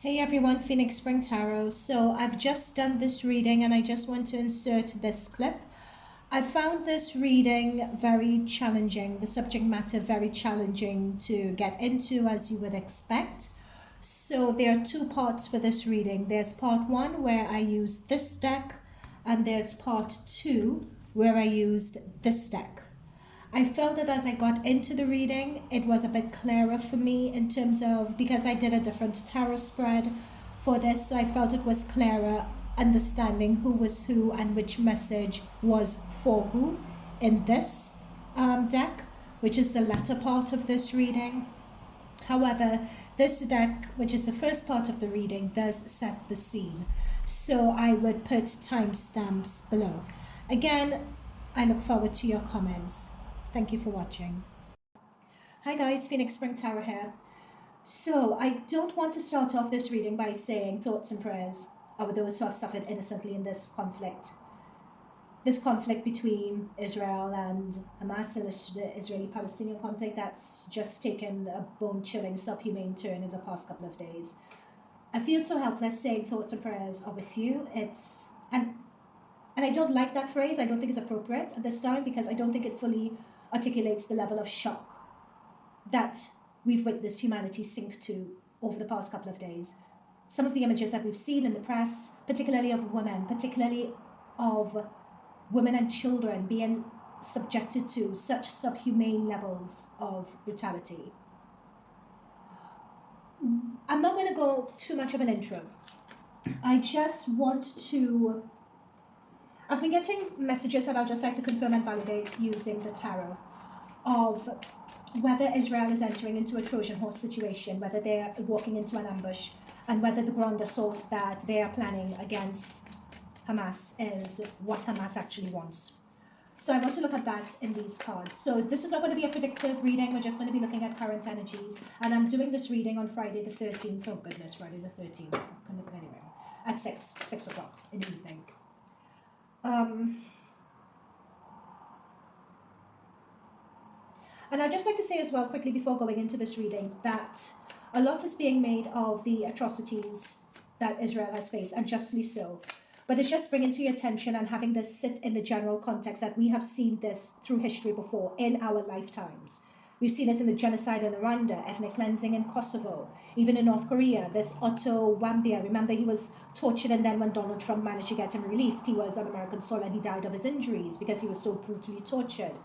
Hey everyone, Phoenix Spring Tarot. So I've just done this reading and I just want to insert this clip. I found this reading very challenging, the subject matter very challenging to get into, as you would expect. So there are two parts for this reading. There's part one where I used this deck, and there's part two where I used this deck. I felt that as I got into the reading, it was a bit clearer for me in terms of, because I did a different tarot spread for this, so I felt it was clearer understanding who was who and which message was for who in this deck, which is the latter part of this reading. However, this deck, which is the first part of the reading, does set the scene. So I would put timestamps below. Again, I look forward to your comments. Thank you for watching. Hi guys, Phoenix Spring Tarot here. So I don't want to start off this reading by saying thoughts and prayers over those who have suffered innocently in this conflict. This conflict between Israel and Hamas, and the Israeli-Palestinian conflict that's just taken a bone-chilling, subhumane turn in the past couple of days. I feel so helpless saying thoughts and prayers are with you. And I don't like that phrase. I don't think it's appropriate at this time because I don't think it fully articulates the level of shock that we've witnessed humanity sink to over the past couple of days. Some of the images that we've seen in the press, particularly of women and children being subjected to such subhumane levels of brutality. I'm not going to go too much of an intro. I just want to... I've been getting messages that I'll just like to confirm and validate using the tarot of whether Israel is entering into a Trojan horse situation, whether they're walking into an ambush, and whether the ground assault that they are planning against Hamas is what Hamas actually wants. So I want to look at that in these cards. So this is not going to be a predictive reading. We're just going to be looking at current energies. And I'm doing this reading on Friday the 13th. Oh goodness, Friday the 13th. Anyway, at 6 o'clock in the evening. And I'd just like to say as well, quickly before going into this reading, that a lot is being made of the atrocities that Israel has faced, and justly so. But it's just bringing to your attention and having this sit in the general context that we have seen this through history before in our lifetimes. We've seen it in the genocide in Rwanda, ethnic cleansing in Kosovo, even in North Korea. This Otto Wambia, remember he was tortured, and then when Donald Trump managed to get him released, he was on American soil and he died of his injuries because he was so brutally tortured.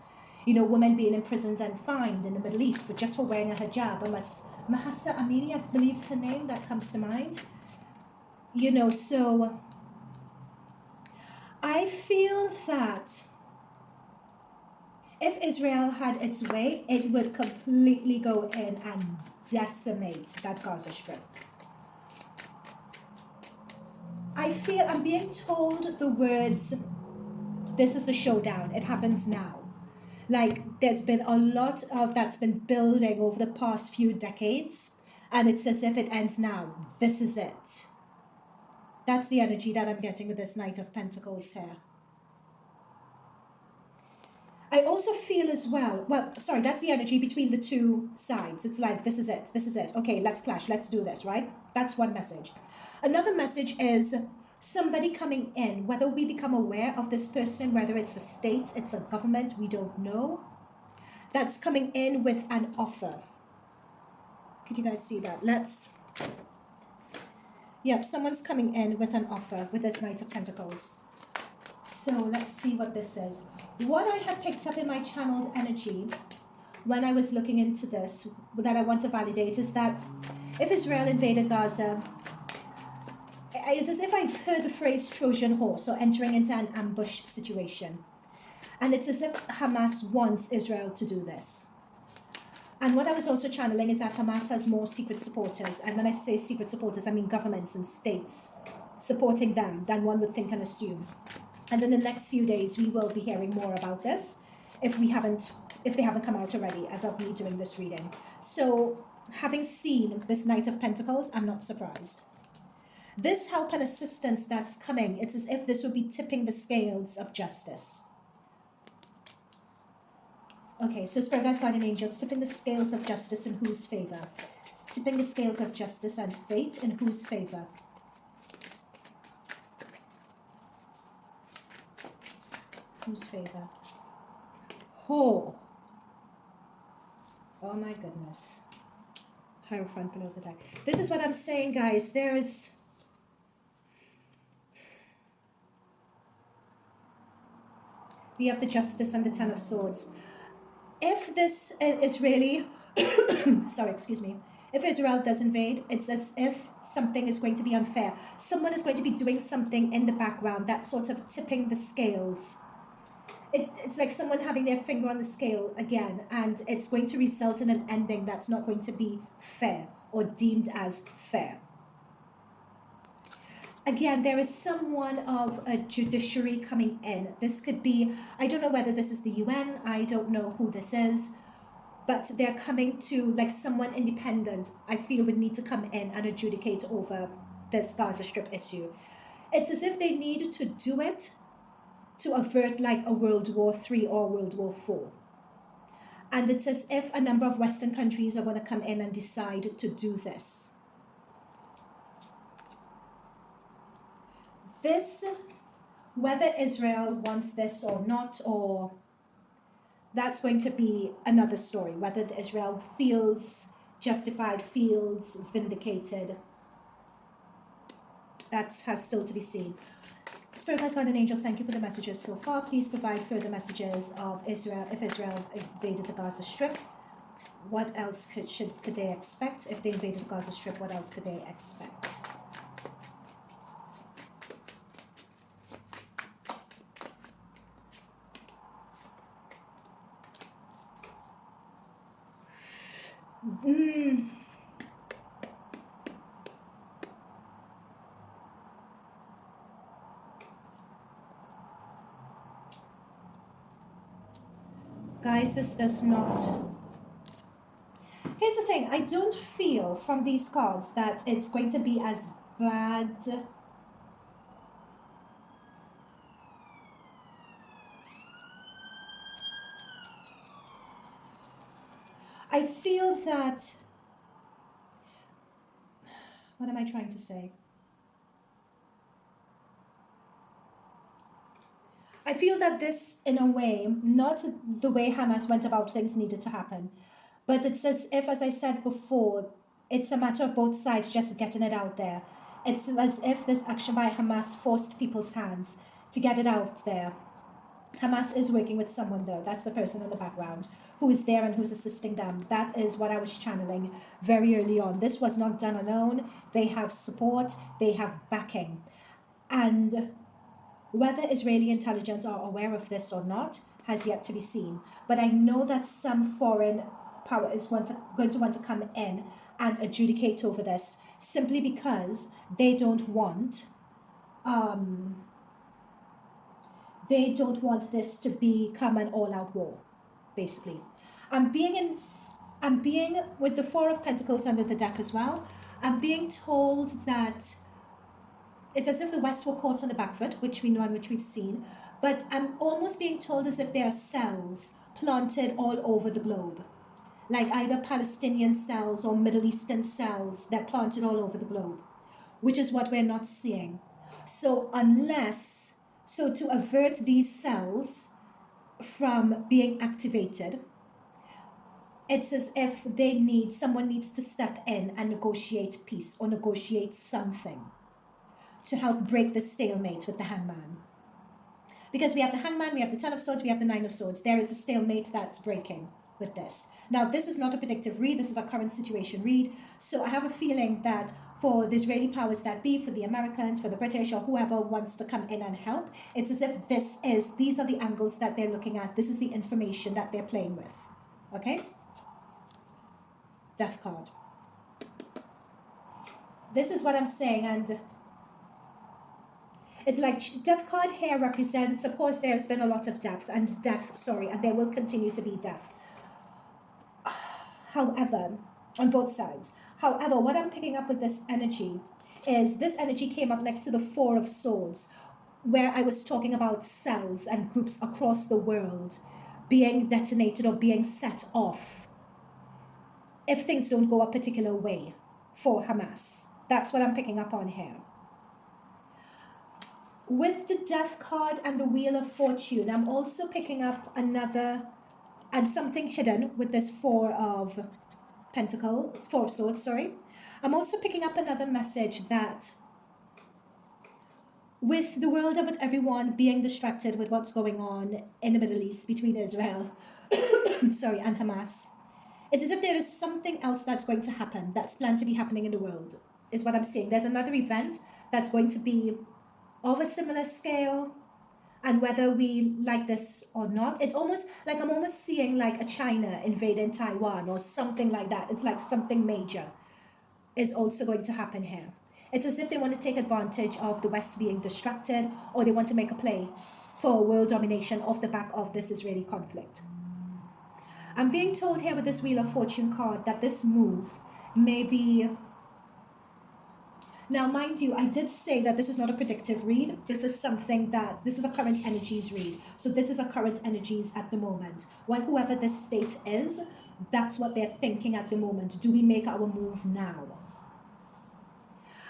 You know, women being imprisoned and fined in the Middle East for just for wearing a hijab. Mahsa Amini, I believe is her name that comes to mind. You know, so I feel that if Israel had its way, it would completely go in and decimate that Gaza Strip. I feel I'm being told the words, this is the showdown, it happens now. Like there's been a lot of that's been building over the past few decades, and it's as if it ends now. This is it. That's the energy that I'm getting with this Knight of Pentacles here. I also feel as well, that's the energy between the two sides. It's like, this is it. Okay, let's clash. Let's do this, right? That's one message. Another message is somebody coming in, whether we become aware of this person, whether it's a state, it's a government, we don't know, that's coming in with an offer. Could you guys see that? Yep, someone's coming in with an offer with this Knight of Pentacles. So let's see what this is. What I have picked up in my channeled energy when I was looking into this, that I want to validate, is that if Israel invaded Gaza, it's as if I've heard the phrase Trojan horse, or entering into an ambush situation. And it's as if Hamas wants Israel to do this. And what I was also channeling is that Hamas has more secret supporters. And when I say secret supporters, I mean governments and states supporting them than one would think and assume. And in the next few days, we will be hearing more about this if they haven't come out already as of me doing this reading. So having seen this Knight of Pentacles, I'm not surprised. This help and assistance that's coming, it's as if this would be tipping the scales of justice. Okay, so Spirit Guides, Guardian Angels, tipping the scales of justice in whose favor? It's tipping the scales of justice and fate in whose favor? Whose favor? Oh my goodness. Hierophant below the deck. This is what I'm saying, guys. We have the Justice and the Ten of Swords. If this Israeli, sorry, excuse me, if Israel does invade, it's as if something is going to be unfair. Someone is going to be doing something in the background that's sort of tipping the scales. It's like someone having their finger on the scale again, and it's going to result in an ending that's not going to be fair or deemed as fair. Again, there is someone of a judiciary coming in. This could be, I don't know whether this is the UN, I don't know who this is, but they're coming to, like, someone independent, I feel would need to come in and adjudicate over this Gaza Strip issue. It's as if they need to do it to avert like a World War III or World War IV. And it's as if a number of Western countries are going to come in and decide to do this. This, whether Israel wants this or not, or that's going to be another story, whether Israel feels justified, feels vindicated, that has still to be seen. Spirit guides, God, and angels, thank you for the messages so far. Please provide further messages of Israel, if Israel invaded the Gaza Strip. What else could they expect? If they invaded the Gaza Strip, what else could they expect? Guys, this does not... Here's the thing, I don't feel from these cards that it's going to be as bad. I feel that... What am I trying to say? I feel that this, in a way, not the way Hamas went about things needed to happen, but it's as if, as I said before, it's a matter of both sides just getting it out there. It's as if this action by Hamas forced people's hands to get it out there. Hamas is working with someone, though. That's the person in the background who is there and who's assisting them. That is what I was channeling very early on. This was not done alone. They have support. They have backing. And whether Israeli intelligence are aware of this or not has yet to be seen. But I know that some foreign power is going to want to come in and adjudicate over this simply because they don't want this to become an all-out war, basically. I'm being with the Four of Pentacles under the deck as well. I'm being told that it's as if the West were caught on the back foot, which we know and which we've seen, but I'm almost being told as if there are cells planted all over the globe, like either Palestinian cells or Middle Eastern cells. They're planted all over the globe, which is what we're not seeing. So to avert these cells from being activated, it's as if someone needs to step in and negotiate peace or negotiate something to help break the stalemate with the Hangman. Because we have the Hangman, we have the Ten of Swords, we have the Nine of Swords. There is a stalemate that's breaking with this. Now, this is not a predictive read, this is a current situation read. So I have a feeling that for the Israeli powers that be, for the Americans, for the British, or whoever wants to come in and help, it's as if these are the angles that they're looking at. This is the information that they're playing with. Okay? Death card. This is what I'm saying, and it's like death card here represents, of course, there's been a lot of death, and there will continue to be death. However, on both sides. However, what I'm picking up with this energy is this energy came up next to the Four of Swords, where I was talking about cells and groups across the world being detonated or being set off if things don't go a particular way for Hamas. That's what I'm picking up on here. With the Death card and the Wheel of Fortune, I'm also picking up another, and something hidden with this Four of Swords, sorry. I'm also picking up another message that with the world and with everyone being distracted with what's going on in the Middle East between Israel sorry, and Hamas, it's as if there is something else that's going to happen, that's planned to be happening in the world, is what I'm seeing. There's another event that's going to be of a similar scale, and whether we like this or not, it's almost like I'm almost seeing like a China invading Taiwan or something like that. It's like something major is also going to happen here. It's as if they want to take advantage of the West being distracted, or they want to make a play for world domination off the back of this Israeli conflict. I'm being told here with this Wheel of Fortune card that this move may be... Now, mind you, I did say that this is not a predictive read. This is something that, this is a current energies read. So this is a current energies at the moment. When whoever this state is, that's what they're thinking at the moment. Do we make our move now?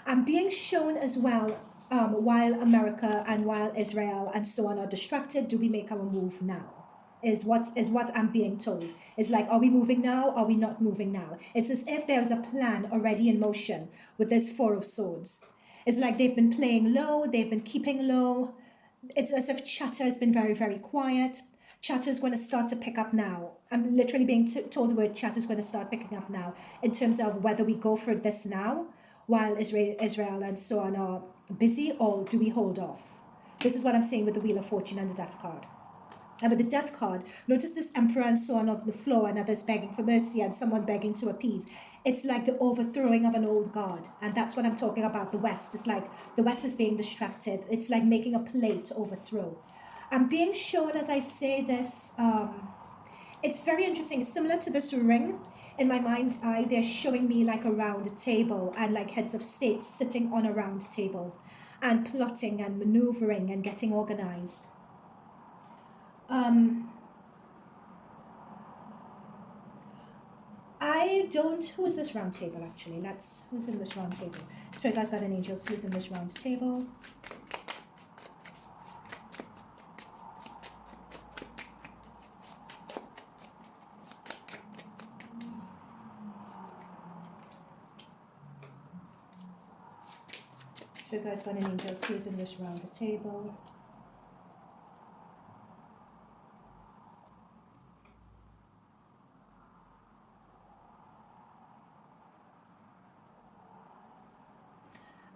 I'm being shown as well, while America and while Israel and so on are distracted, do we make our move now? Is what I'm being told. It's like, are we moving now? Are we not moving now? It's as if there's a plan already in motion with this Four of Swords. It's like they've been playing low, they've been keeping low. It's as if chatter has been very, very quiet. Chatter is going to start to pick up now. I'm literally being told the word chatter is going to start picking up now in terms of whether we go for this now while Israel and so on are busy, or do we hold off? This is what I'm saying with the Wheel of Fortune and the Death card. And with the Death card, notice this Emperor and so on of the floor, and others begging for mercy and someone begging to appease. It's like the overthrowing of an old god. And that's what I'm talking about, the West. It's like the West is being distracted. It's like making a play to overthrow. I'm being shown as I say this, it's very interesting. Similar to this ring, in my mind's eye, they're showing me like a round table and like heads of states sitting on a round table and plotting and maneuvering and getting organized. Who is this round table actually? Who's in this round table? Spirit guides, guardian angels, who's in this round table? Spirit guides, guardian angels, who's in this round table?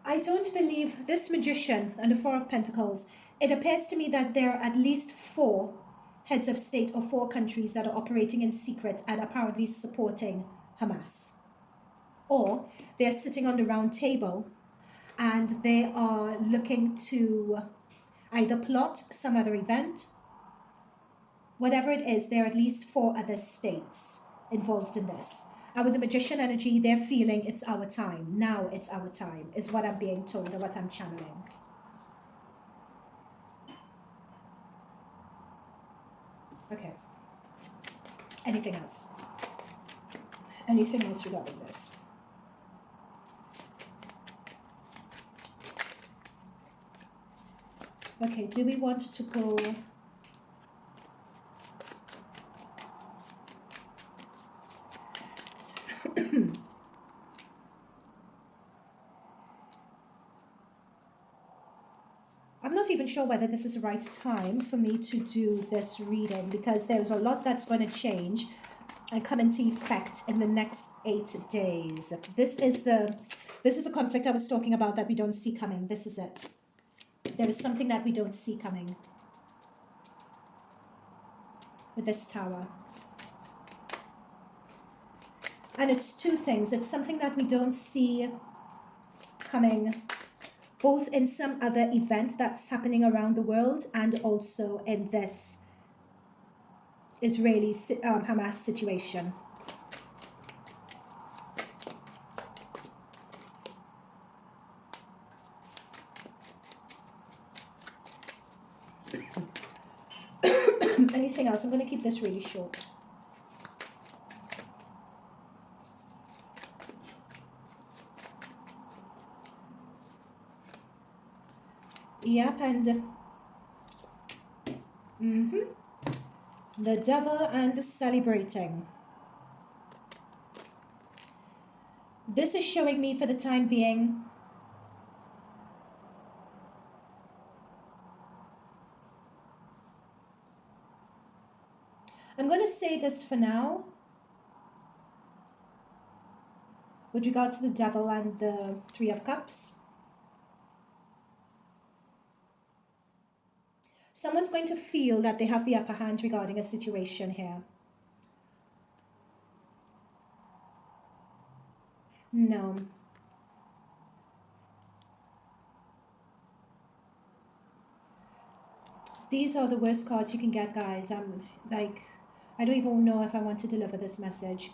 I don't believe this Magician and the Four of Pentacles. It appears to me that there are at least 4 heads of state or 4 countries that are operating in secret and apparently supporting Hamas. Or they're sitting on the round table and they are looking to either plot some other event. Whatever it is, there are at least 4 other states involved in this. And with the Magician energy, they're feeling it's our time. Now it's our time, is what I'm being told and what I'm channeling. Okay. Anything else? Anything else regarding this? Okay, do we want to go... I'm not even sure whether this is the right time for me to do this reading, because there's a lot that's going to change and come into effect in the next 8 days. This is the conflict I was talking about that we don't see coming. This is it. There is something that we don't see coming with this Tower. And it's 2 things. It's something that we don't see coming, both in some other event that's happening around the world and also in this Israeli Hamas situation. Anything else? I'm going to keep this really short. Yep, and the devil and celebrating. This is showing me for the time being I'm going to say this for now with regard to the devil and the Three of Cups. Someone's going to feel that they have the upper hand regarding a situation here. No. These are the worst cards you can get, guys. I don't even know if I want to deliver this message.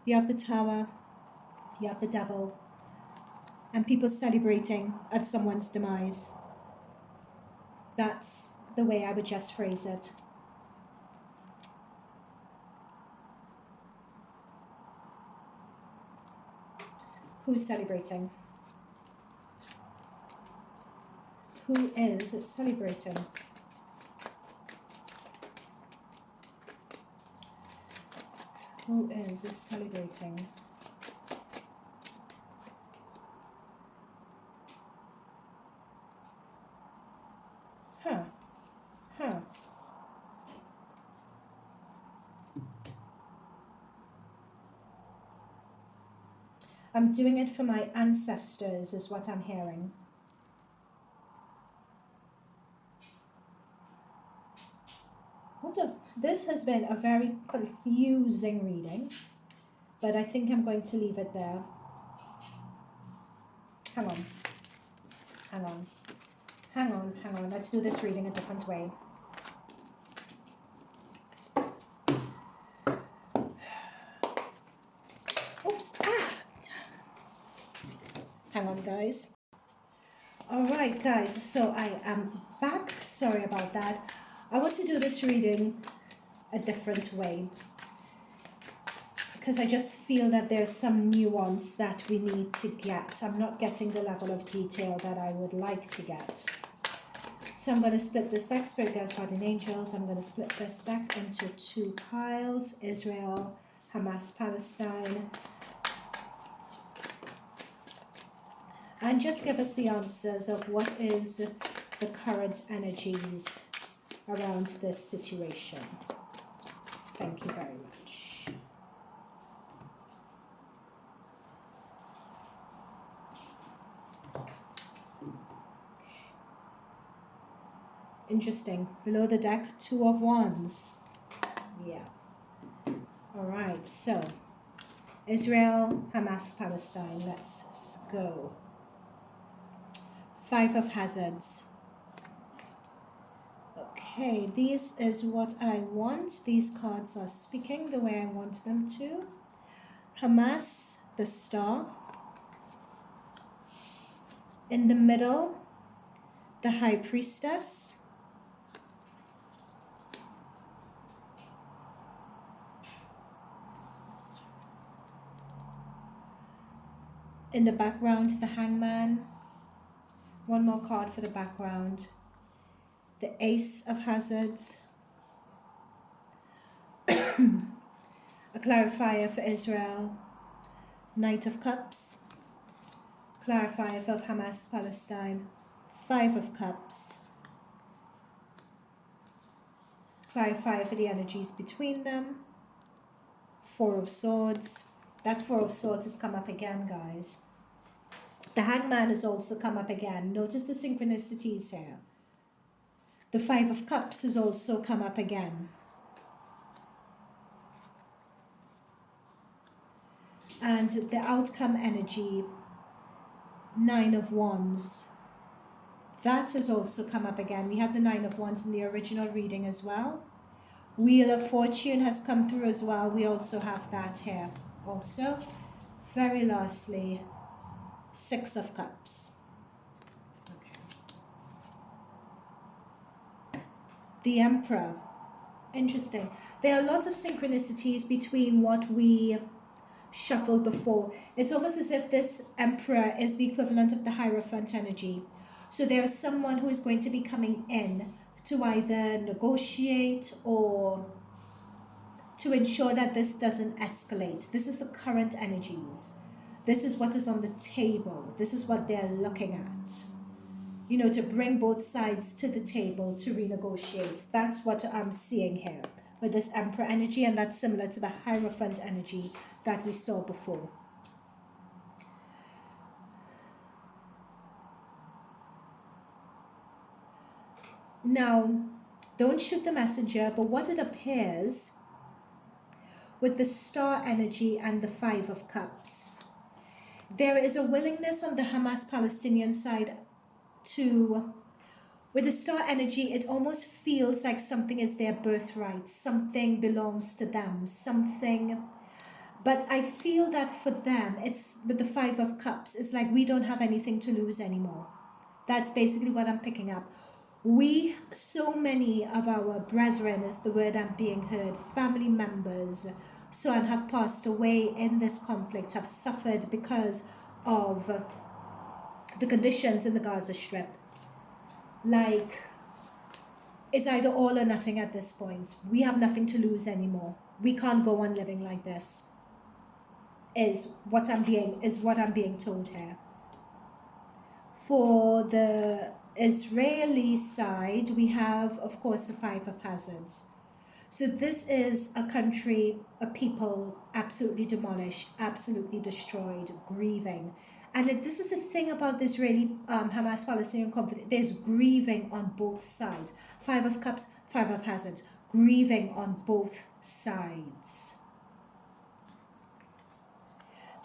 You have the Tower, you have the devil, and people celebrating at someone's demise. That's the way I would just phrase it. Who's celebrating? Who is celebrating? Who is celebrating? I'm doing it for my ancestors, is what I'm hearing. This has been a very confusing reading, but I think I'm going to leave it there. Hang on. Hang on. Hang on, hang on. Let's do this reading a different way. Oops. Hang on, guys. All right, guys. So I am back. Sorry about that. I want to do this reading a different way because I just feel that there's some nuance that we need to get. I'm not getting the level of detail that I would like to get. So I'm going to split this deck, Spirit Guides, Guardian Angels. I'm going to split this deck into two piles, Israel, Hamas, Palestine. And just give us the answers of what is the current energies around this situation. Thank you very much. Interesting. Below the deck, Two of Wands. Yeah. All right. So, Israel, Hamas, Palestine. Let's go. Five of Hazards. Okay, this is what I want. These cards are speaking the way I want them to. Hamas, the Star. In the middle, the High Priestess. In the background, the Hangman. One more card for the background. The Ace of Hazards. A clarifier for Israel. Knight of Cups. Clarifier for Hamas, Palestine. Five of Cups. Clarifier for the energies between them. Four of Swords. That Four of Swords has come up again, guys. The Hangman has also come up again. Notice the synchronicities here. The Five of Cups has also come up again. And the outcome energy, Nine of Wands. That has also come up again. We had the Nine of Wands in the original reading as well. Wheel of Fortune has come through as well. We also have that here. Also, very lastly, Six of Cups. The Emperor. Interesting. There are lots of synchronicities between what we shuffled before. It's almost as if this Emperor is the equivalent of the Hierophant energy. So there is someone who is going to be coming in to either negotiate or to ensure that this doesn't escalate. This is the current energies. This is what is on the table. This is what they're looking at. You know, to bring both sides to the table to renegotiate. That's what I'm seeing here with this Emperor energy, and that's similar to the Hierophant energy that we saw before. Now, don't shoot the messenger, but what it appears with the Star energy and the Five of Cups, there is a willingness on the Hamas-Palestinian side to, with the Star energy, it almost feels like something is their birthright, something belongs to them, something. But I feel that for them, it's with the Five of Cups, it's like we don't have anything to lose anymore. That's basically what I'm picking up. We, so many of our brethren, is the word I'm being heard, family members, so and have passed away in this conflict, have suffered because of the conditions in the Gaza Strip. Like, it's either all or nothing at this point. We have nothing to lose anymore. We can't go on living like this. Is what I'm being told here. For the Israeli side, we have, of course, the Five of Hazards. So this is a country, a people absolutely demolished, absolutely destroyed, grieving. And this is the thing about the Israeli Hamas-Palestinian conflict. There's grieving on both sides. Five of Cups, Five of Hazards. Grieving on both sides.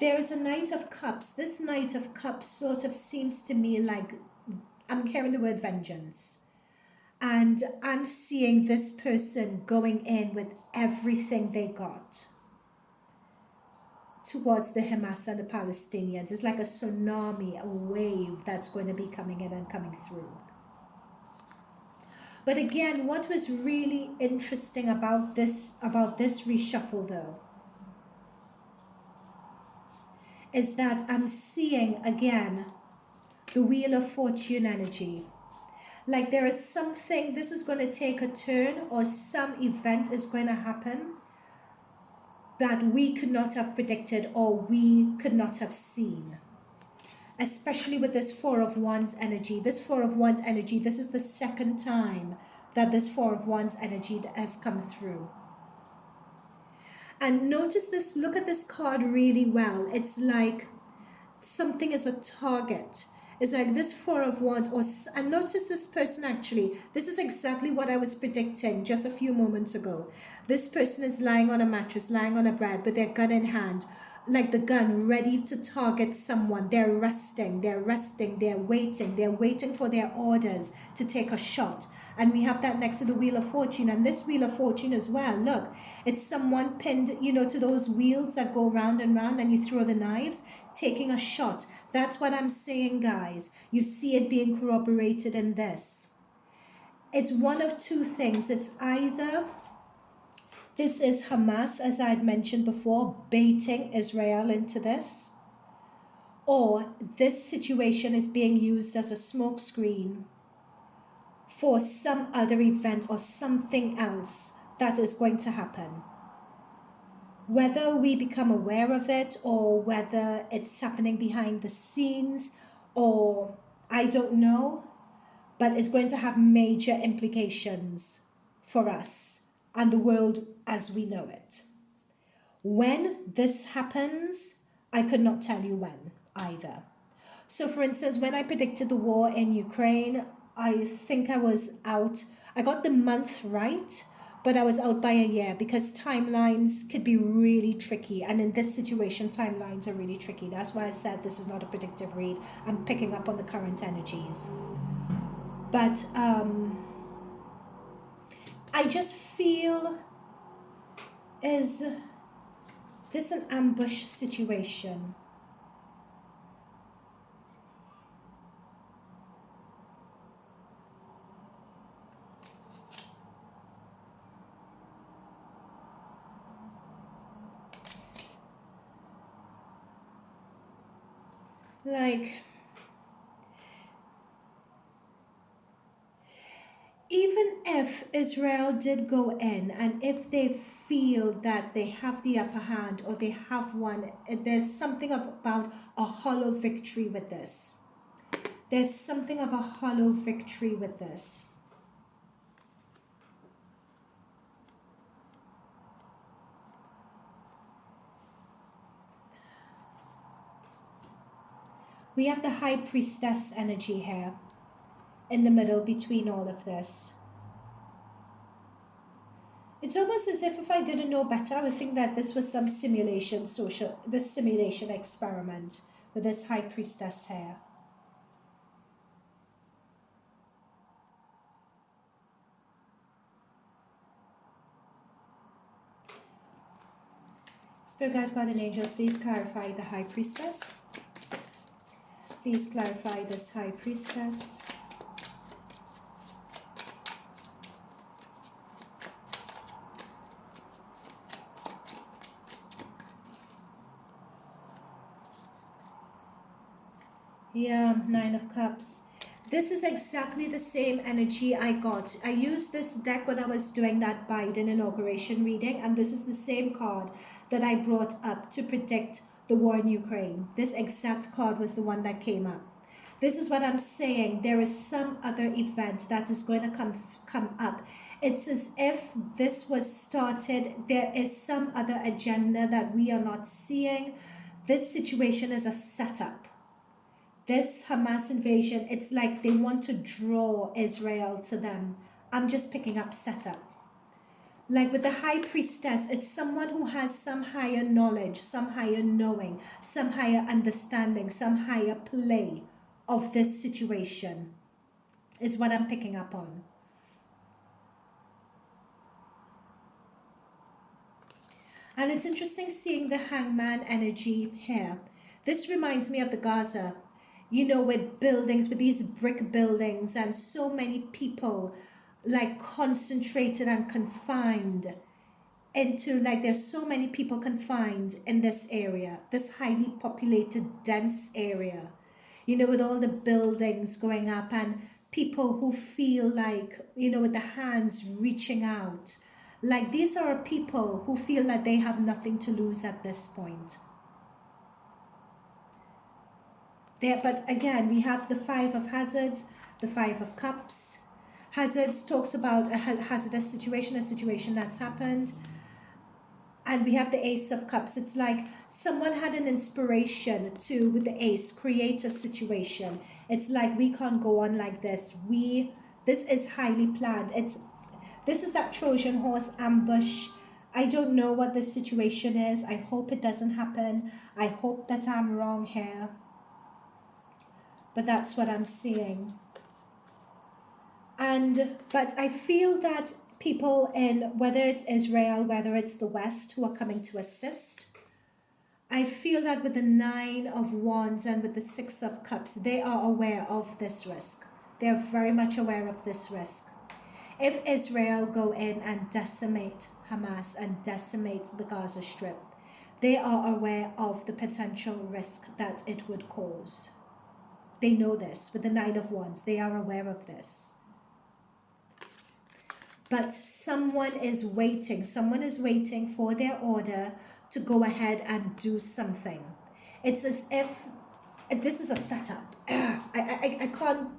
There is a Knight of Cups. This Knight of Cups sort of seems to me like, I'm hearing the word vengeance. And I'm seeing this person going in with everything they got towards the Hamas and the Palestinians. It's like a tsunami, a wave that's going to be coming in and coming through. But again, what was really interesting about this reshuffle though, is that I'm seeing again the Wheel of Fortune energy. Like there is something, this is going to take a turn, or some event is going to happen that we could not have predicted or we could not have seen. Especially with this Four of Wands energy. This Four of Wands energy, this is the second time that this Four of Wands energy has come through. And notice this, look at this card really well. It's like something is a target. It's like this Four of Wands, and notice this person actually, this is exactly what I was predicting just a few moments ago. This person is lying on a mattress, lying on a bed with their gun in hand, like the gun ready to target someone. They're resting, they're waiting for their orders to take a shot. And we have that next to the Wheel of Fortune, and this Wheel of Fortune as well. Look, it's someone pinned, you know, to those wheels that go round and round and you throw the knives, taking a shot. That's what I'm saying, guys. You see it being corroborated in this. It's one of two things. It's either this is Hamas, as I had mentioned before, baiting Israel into this, or this situation is being used as a smokescreen for some other event or something else that is going to happen. Whether we become aware of it or whether it's happening behind the scenes, or I don't know, but it's going to have major implications for us and the world as we know it. When this happens, I could not tell you when either. So for instance, when I predicted the war in Ukraine, I think I was out, I got the month right, but I was out by a year because timelines could be really tricky. And in this situation, timelines are really tricky. That's why I said this is not a predictive read. I'm picking up on the current energies. But I just feel, is this an ambush situation? Like, even if Israel did go in, and if they feel that they have the upper hand or they have one, there's something about a hollow victory with this. There's something of a hollow victory with this. We have the High Priestess energy here in the middle between all of this. It's almost as if I didn't know better, I would think that this was some simulation this simulation experiment with this High Priestess here. Spirit guides, guardian angels, please clarify the High Priestess. Please clarify this High Priestess. Yeah, Nine of Cups. This is exactly the same energy I got. I used this deck when I was doing that Biden inauguration reading, and this is the same card that I brought up to predict the war in Ukraine. This exact card was the one that came up. This is what I'm saying. There is some other event that is going to come up. It's as if this was started. There is some other agenda that we are not seeing. This situation is a setup. This Hamas invasion, it's like they want to draw Israel to them. I'm just picking up setup. Like with the High Priestess, it's someone who has some higher knowledge, some higher knowing, some higher understanding, some higher play of this situation is what I'm picking up on. And it's interesting seeing the Hangman energy here. This reminds me of the Gaza, you know, with buildings, with these brick buildings and so many people like concentrated and confined into, like there's so many people confined in this area, this highly populated, dense area, you know, with all the buildings going up and people who feel like, you know, with the hands reaching out. Like these are people who feel that they have nothing to lose at this point. But again, we have the Five of Hazards, the Five of Cups. Hazards talks about a hazardous situation, a situation that's happened. And we have the Ace of Cups. It's like someone had an inspiration to, with the Ace, create a situation. It's like we can't go on like this. This is highly planned. This is that Trojan horse ambush. I don't know what the situation is. I hope it doesn't happen. I hope that I'm wrong here. But that's what I'm seeing. But I feel that people in, whether it's Israel, whether it's the West, who are coming to assist, I feel that with the Nine of Wands and with the Six of Cups, they are aware of this risk. They're very much aware of this risk. If Israel go in and decimate Hamas and decimate the Gaza Strip, they are aware of the potential risk that it would cause. They know this. With the Nine of Wands, they are aware of this. But someone is waiting for their order to go ahead and do something. It's as if this is a setup. I can't,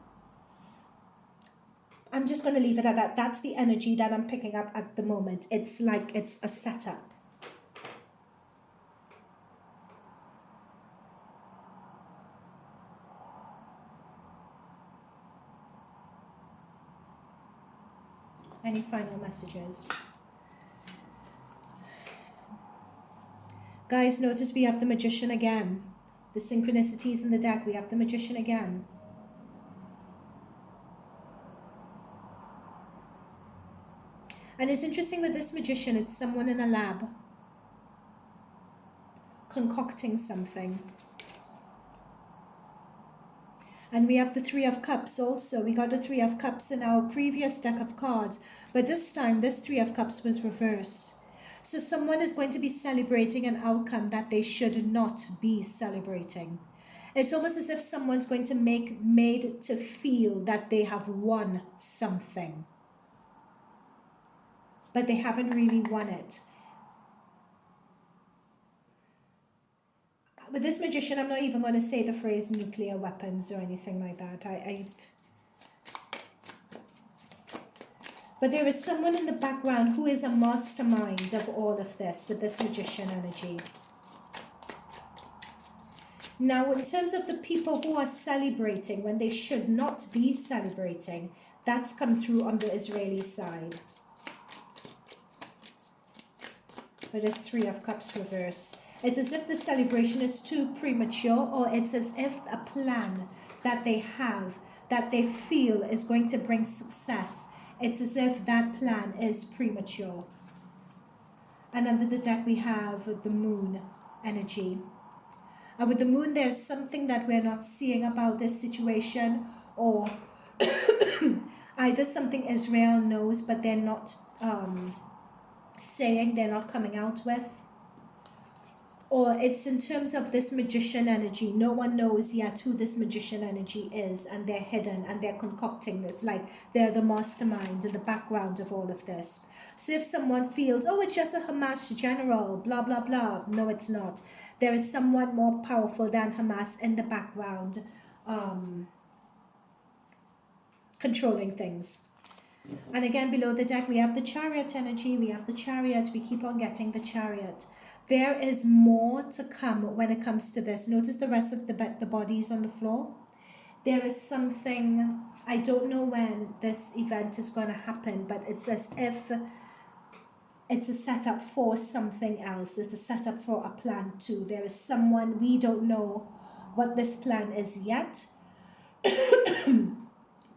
I'm just going to leave it at that. That's the energy that I'm picking up at the moment. It's like it's a setup. Any final messages? Guys, notice we have the Magician again. The synchronicities in the deck, we have the Magician again. And it's interesting with this Magician, it's someone in a lab concocting something. And we have the Three of Cups also. We got the Three of Cups in our previous deck of cards. But this time, this Three of Cups was reversed. So someone is going to be celebrating an outcome that they should not be celebrating. It's almost as if someone's going to made to feel that they have won something. but they haven't really won it. With this magician, I'm not even going to say the phrase nuclear weapons or anything like that. But there is someone in the background who is a mastermind of all of this with this magician energy. Now, in terms of the people who are celebrating when they should not be celebrating, that's come through on the Israeli side. It is Three of Cups reverse. It's as if the celebration is too premature, or it's as if a plan that they have, that they feel is going to bring success, it's as if that plan is premature. And under the deck we have the moon energy. And with the moon, there's something that we're not seeing about this situation, or either something Israel knows but they're not saying, they're not coming out with, or it's in terms of this magician energy. No one knows yet who this magician energy is, and they're hidden and they're concocting. It's like they're the mastermind in the background of all of this. So if someone feels, oh, it's just a Hamas general, blah, blah, blah. No, it's not. There is someone more powerful than Hamas in the background, controlling things. And again, below the deck, we have the Chariot energy. We have the Chariot. We keep on getting the Chariot. There is more to come when it comes to this. Notice the rest of the bodies on the floor. There is something, I don't know when this event is going to happen, but it's as if it's a setup for something else. There's a setup for a plan too. There is someone, we don't know what this plan is yet,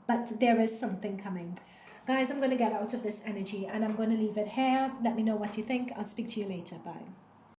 but there is something coming. Guys, I'm going to get out of this energy and I'm going to leave it here. Let me know what you think. I'll speak to you later. Bye.